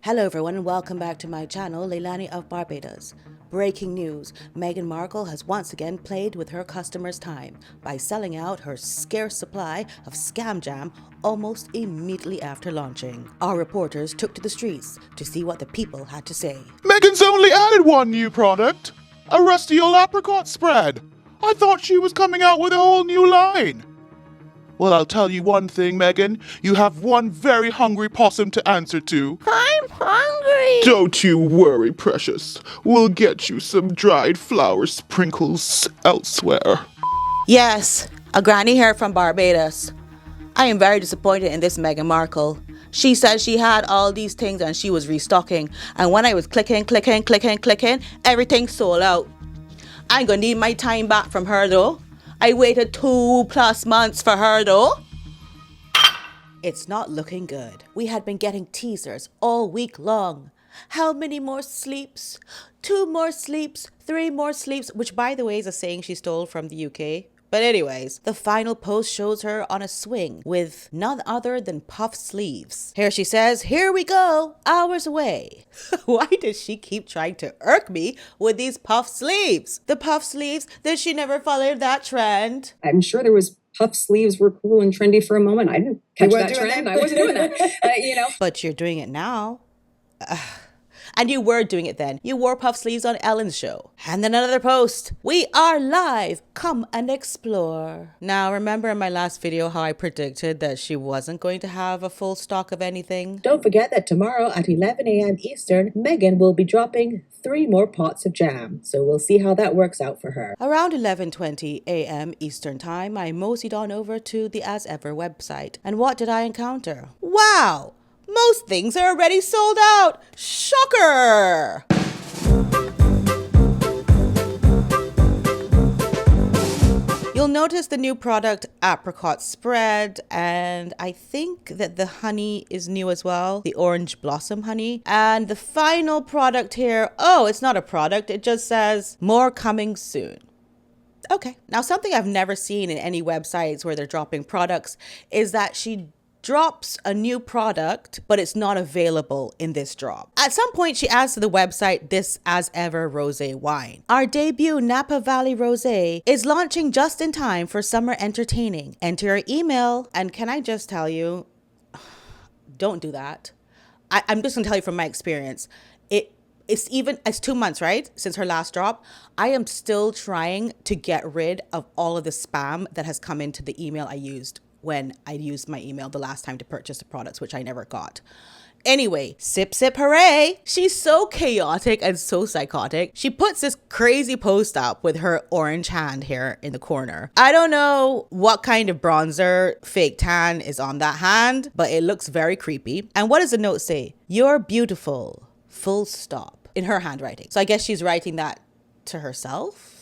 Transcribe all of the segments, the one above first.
Hello everyone and welcome back to my channel, Leilani of Barbados. Breaking news, Meghan Markle has once again played with her customers' time by selling out her scarce supply of Scam Jam almost immediately after launching. Our reporters took to the streets to see what the people had to say. Meghan's only added one new product, a rusty old apricot spread. I thought she was coming out with a whole new line. Well, I'll tell you one thing, Meghan. You have one very hungry possum to answer to. I'm hungry. Don't you worry, precious. We'll get you some dried flower sprinkles elsewhere. Yes, a granny here from Barbados. I am very disappointed in this Meghan Markle. She said she had all these things and she was restocking. And when I was clicking, everything sold out. I ain't gonna need my time back from her though. I waited 2+ months for her though. It's not looking good. We had been getting teasers all week long. How many more sleeps? 2 more sleeps, 3 more sleeps, which by the way is a saying she stole from the UK. But anyways, the final post shows her on a swing with none other than puff sleeves. Here she says, here we go, hours away. Why does she keep trying to irk me with these puff sleeves? The puff sleeves, did she never follow that trend? I'm sure there was puff sleeves were cool and trendy for a moment. I didn't catch that trend. I wasn't doing that, But you're doing it now. And you were doing it then. You wore puff sleeves on Ellen's show. And then another post. We are live. Come and explore. Now, remember in my last video how I predicted that she wasn't going to have a full stock of anything? Don't forget that tomorrow at 11 a.m. Eastern, Meghan will be dropping 3 more pots of jam. So we'll see how that works out for her. Around 11:20 a.m. Eastern time, I moseyed on over to the As Ever website. And what did I encounter? Wow! Most things are already sold out! Shocker! You'll notice the new product apricot spread, and I think that the honey is new as well, the orange blossom honey. And the final product here, oh, it's not a product, it just says more coming soon. Okay, now something I've never seen in any websites where they're dropping products is that she drops a new product, but it's not available in this drop. At some point, she adds to the website this As Ever Rosé wine. Our debut Napa Valley Rosé is launching just in time for summer entertaining. Enter your email, and can I just tell you, don't do that. I'm just gonna tell you from my experience. It's 2 months, right? Since her last drop. I am still trying to get rid of all of the spam that has come into the email I used when I used my email the last time to purchase the products, which I never got. Anyway, sip, hooray. She's so chaotic and so psychotic. She puts this crazy post up with her orange hand here in the corner. I don't know what kind of bronzer fake tan is on that hand, but it looks very creepy. And what does the note say? You're beautiful, full stop, in her handwriting. So I guess she's writing that to herself.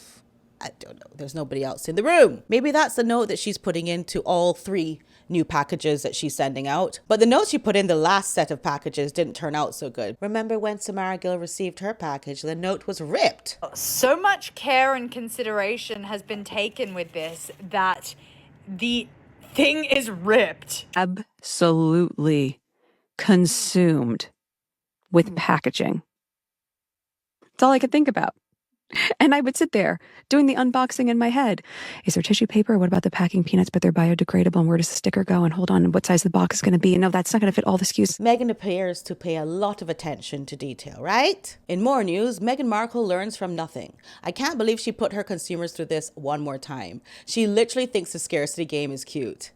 I don't know. There's nobody else in the room. Maybe that's the note that she's putting into all 3 new packages that she's sending out. But the note she put in the last set of packages didn't turn out so good. Remember when Samara Gill received her package, the note was ripped. So much care and consideration has been taken with this that the thing is ripped. Absolutely consumed with packaging. That's all I could think about. And I would sit there doing the unboxing in my head. Is there tissue paper? What about the packing peanuts? But they're biodegradable. And where does the sticker go? And hold on, and what size the box is going to be? And no, that's not going to fit all the SKUs. Meghan appears to pay a lot of attention to detail, right? In more news, Meghan Markle learns from nothing. I can't believe she put her consumers through this one more time. She literally thinks the scarcity game is cute.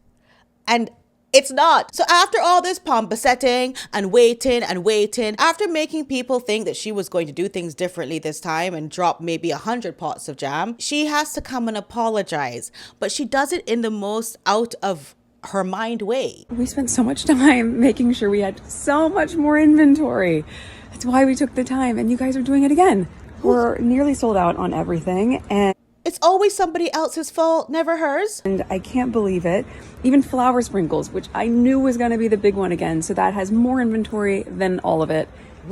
And it's not. So after all this pomp-setting and waiting, after making people think that she was going to do things differently this time and drop maybe 100 pots of jam, she has to come and apologize. But she does it in the most out of her mind way. We spent so much time making sure we had so much more inventory. That's why we took the time, and you guys are doing it again. We're nearly sold out on everything, and it's always somebody else's fault, never hers. And I can't believe it. Even flower sprinkles, which I knew was going to be the big one again. So that has more inventory than all of it.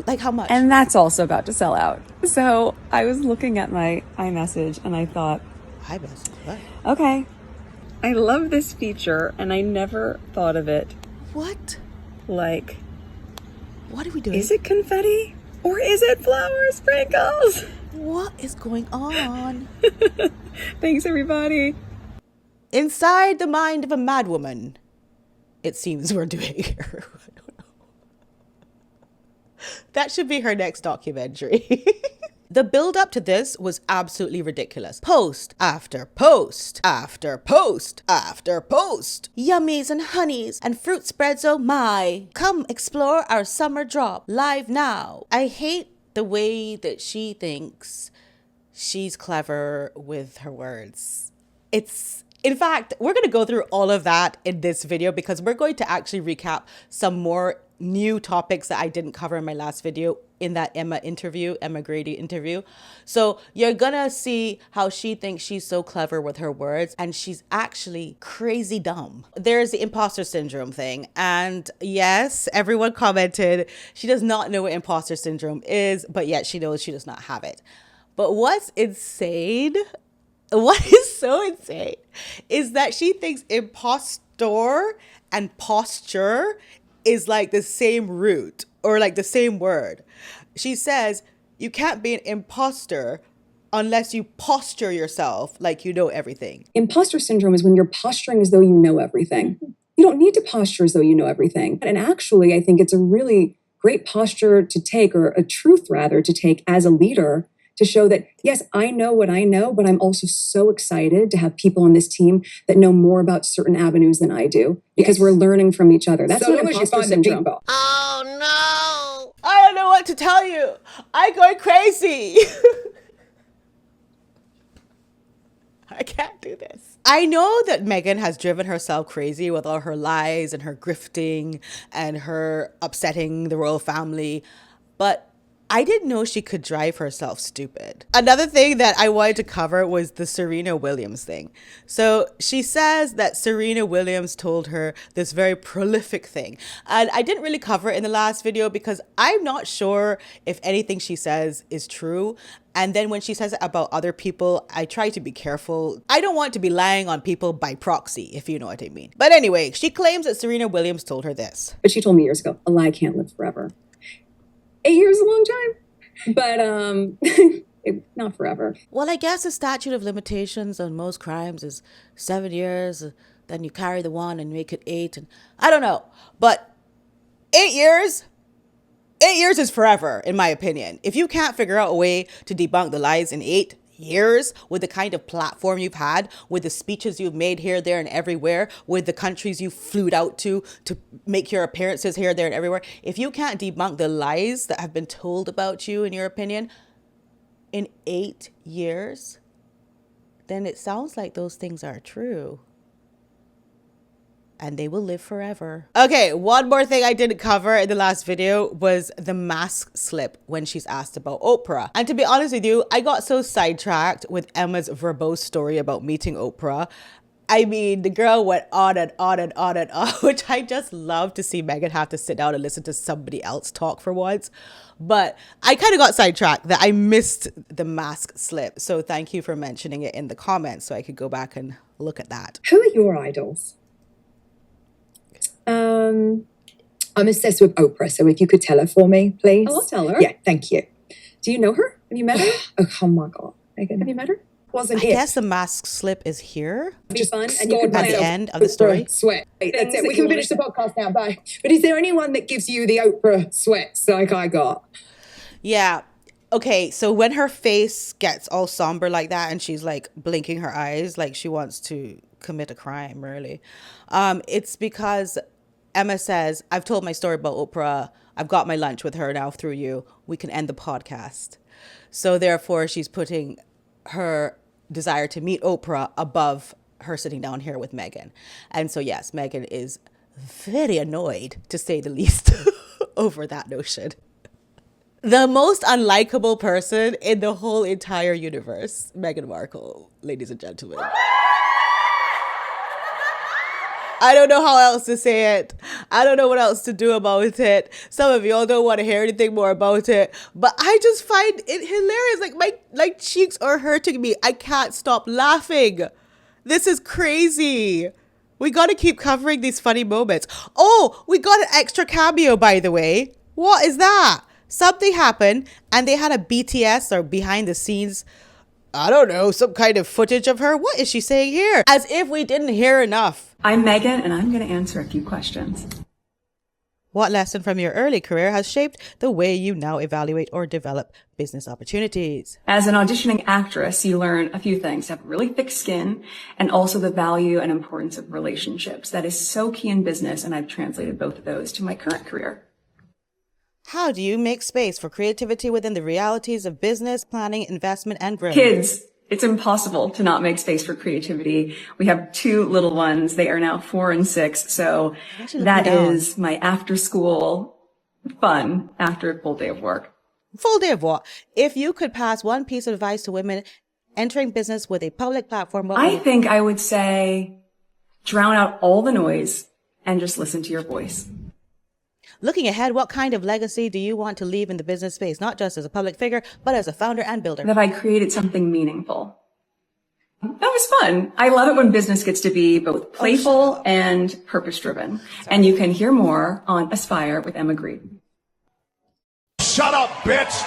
Like how much? And that's also about to sell out. So I was looking at my iMessage and I thought, iMessage? What? Okay, I love this feature and I never thought of it. What? Like What are we doing? Is it confetti? Or is it flower sprinkles? What is going on? Thanks, everybody. Inside the mind of a madwoman, it seems we're doing here. I don't know. That should be her next documentary. The build up to this was absolutely ridiculous. Post after post after post after post. Yummies and honeys and fruit spreads, oh my. Come explore our summer drop live now. I hate the way that she thinks she's clever with her words. In fact, we're going to go through all of that in this video because we're going to actually recap some more new topics that I didn't cover in my last video in that Emma Grady interview. So you're gonna see how she thinks she's so clever with her words and she's actually crazy dumb. There's the imposter syndrome thing. And yes, everyone commented she does not know what imposter syndrome is, but yet she knows she does not have it. But what is so insane is that she thinks impostor and posture is like the same root or like the same word. She says you can't be an imposter unless you posture yourself like you know everything. Imposter syndrome is when you're posturing as though you know everything. You don't need to posture as though you know everything. And actually, I think it's a really great posture to take, or a truth rather, to take as a leader, to show that, yes, I know what I know, but I'm also so excited to have people on this team that know more about certain avenues than I do, because we're learning from each other. That's what imposter syndrome. Oh no! I don't know what to tell you. I'm going crazy. I can't do this. I know that Meghan has driven herself crazy with all her lies and her grifting and her upsetting the royal family, but I didn't know she could drive herself stupid. Another thing that I wanted to cover was the Serena Williams thing. So she says that Serena Williams told her this very prolific thing. And I didn't really cover it in the last video because I'm not sure if anything she says is true. And then when she says it about other people, I try to be careful. I don't want to be lying on people by proxy, if you know what I mean. But anyway, she claims that Serena Williams told her this. But she told me years ago, a lie can't live forever. 8 years is a long time, but not forever. Well, I guess the statute of limitations on most crimes is 7 years. Then you carry the one and make it 8. And I don't know, but 8 years? 8 years is forever, in my opinion. If you can't figure out a way to debunk the lies in 8 years with the kind of platform you've had, with the speeches you've made here, there, and everywhere, with the countries you flew out to make your appearances here, there, and everywhere, if you can't debunk the lies that have been told about you, in your opinion, in 8 years, then it sounds like those things are true. And they will live forever. Okay, one more thing I didn't cover in the last video was the mask slip when she's asked about Oprah. And to be honest with you, I got so sidetracked with Emma's verbose story about meeting Oprah. I mean, the girl went on and on and on and on, which I just love to see Meghan have to sit down and listen to somebody else talk for once. But I kind of got sidetracked that I missed the mask slip. So thank you for mentioning it in the comments so I could go back and look at that. Who are your idols? I'm obsessed with Oprah, so if you could tell her for me, please. Oh, I'll tell her. Yeah, thank you. Do you know her? Have you met her? Oh my God. Meghan, have you met her? Wasn't it? I guess the mask slip is here. Just fun. And you at the end of the story. Sweat. That's it. We can finish the podcast now. Bye. But is there anyone that gives you the Oprah sweats like I got? Yeah. Okay, so when her face gets all somber like that and she's like blinking her eyes like she wants to commit a crime, really, it's because Emma says, I've told my story about Oprah. I've got my lunch with her now through you. We can end the podcast. So therefore, she's putting her desire to meet Oprah above her sitting down here with Meghan. And so, yes, Meghan is very annoyed, to say the least, over that notion. The most unlikable person in the whole entire universe, Meghan Markle, ladies and gentlemen. I don't know how else to say it. I don't know what else to do about it. Some of y'all don't want to hear anything more about it. But I just find it hilarious. Like my cheeks are hurting me. I can't stop laughing. This is crazy. We got to keep covering these funny moments. Oh, we got an extra cameo, by the way. What is that? Something happened and they had a BTS or behind the scenes, I don't know, some kind of footage of her. What is she saying here? As if we didn't hear enough. I'm Megan, and I'm going to answer a few questions. What lesson from your early career has shaped the way you now evaluate or develop business opportunities? As an auditioning actress, you learn a few things. Have really thick skin, and also the value and importance of relationships. That is so key in business, and I've translated both of those to my current career. How do you make space for creativity within the realities of business, planning, investment, and growth? Kids, it's impossible to not make space for creativity. We have 2 little ones. They are now 4 and 6. So that is my after school fun after a full day of work. Full day of what? If you could pass one piece of advice to women entering business with a public platform, what I think I would say drown out all the noise and just listen to your voice. Looking ahead, what kind of legacy do you want to leave in the business space, not just as a public figure, but as a founder and builder? Have I created something meaningful? That was fun. I love it when business gets to be both playful and purpose-driven. And you can hear more on Aspire with Emma Green. Shut up, bitch!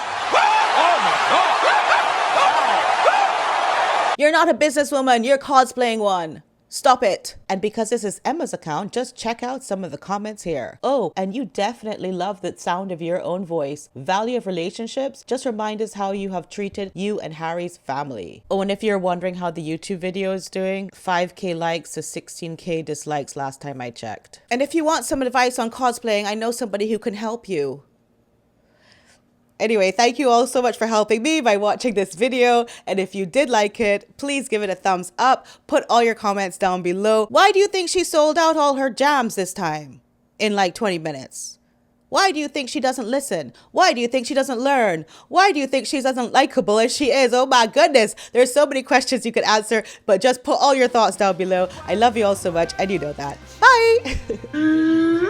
You're not a businesswoman, you're cosplaying one. Stop it. And because this is Emma's account, just check out some of the comments here. Oh, and you definitely love the sound of your own voice. Value of relationships. Just remind us how you have treated you and Harry's family. Oh, and if you're wondering how the YouTube video is doing, 5K likes to 16K dislikes last time I checked. And if you want some advice on cosplaying, I know somebody who can help you. Anyway, thank you all so much for helping me by watching this video. And if you did like it, please give it a thumbs up. Put all your comments down below. Why do you think she sold out all her jams this time in like 20 minutes? Why do you think she doesn't listen? Why do you think she doesn't learn? Why do you think she's as likable as she is? Oh my goodness. There's so many questions you could answer, but just put all your thoughts down below. I love you all so much, and you know that. Bye.